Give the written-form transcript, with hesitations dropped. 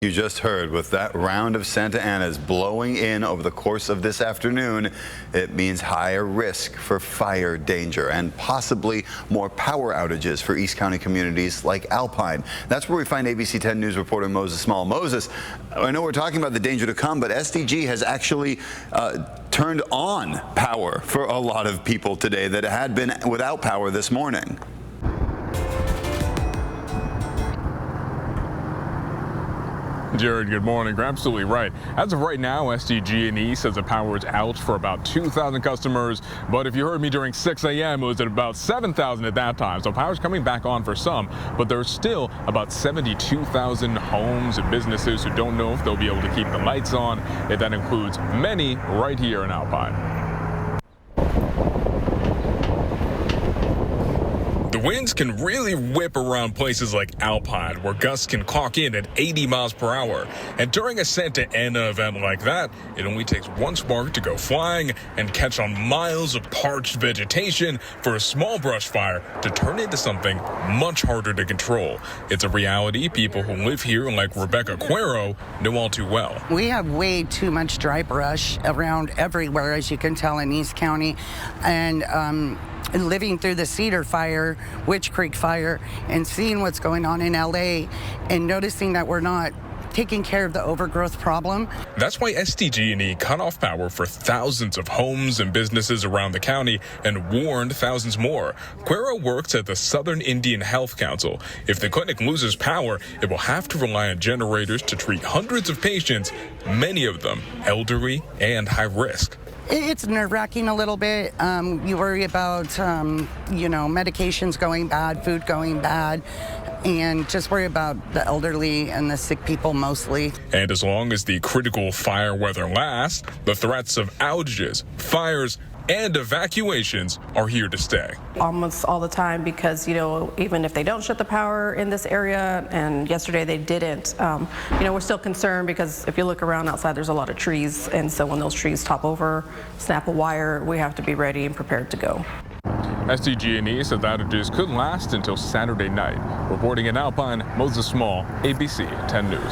You just heard, with that round of Santa Anas blowing in over the course of this afternoon, it means higher risk for fire danger and possibly more power outages for East County communities like Alpine. That's where we find ABC 10 News reporter Moses Small. Moses, I know we're talking about the danger to come, but SDG has actually turned on power for a lot of people today that had been without power this morning. Jared, good morning. You're absolutely right. As of right now, SDG&E says the power is out for about 2,000 customers. But if you heard me during 6 a.m., it was at about 7,000 at that time. So power's coming back on for some, but there's still about 72,000 homes and businesses who don't know if they'll be able to keep the lights on. And that includes many right here in Alpine. The winds can really whip around places like Alpine, where gusts can clock in at 80 miles per hour. And during a Santa Ana event like that, it only takes one spark to go flying and catch on miles of parched vegetation for a small brush fire to turn into something much harder to control. It's a reality people who live here, like Rebecca Cuero, know all too well. We have way too much dry brush around everywhere, as you can tell, in East County. And living through the Cedar fire, Witch Creek fire, and seeing what's going on in LA and noticing that we're not taking care of the overgrowth problem. That's why SDG&E cut off power for thousands of homes and businesses around the county and warned thousands more. Cuero works at the Southern Indian Health Council. If the clinic loses power, it will have to rely on generators to treat hundreds of patients, many of them elderly and high risk. It's nerve-wracking a little bit. You worry about, medications going bad, food going bad, and just worry about the elderly and the sick people mostly. And as long as the critical fire weather lasts, the threats of outages, fires, and evacuations are here to stay. Almost all the time, because, even if they don't shut the power in this area, and yesterday they didn't, we're still concerned because if you look around outside, there's a lot of trees. And so when those trees top over, snap a wire, we have to be ready and prepared to go. SDG&E said that outages could last until Saturday night. Reporting in Alpine, Moses Small, ABC 10 News.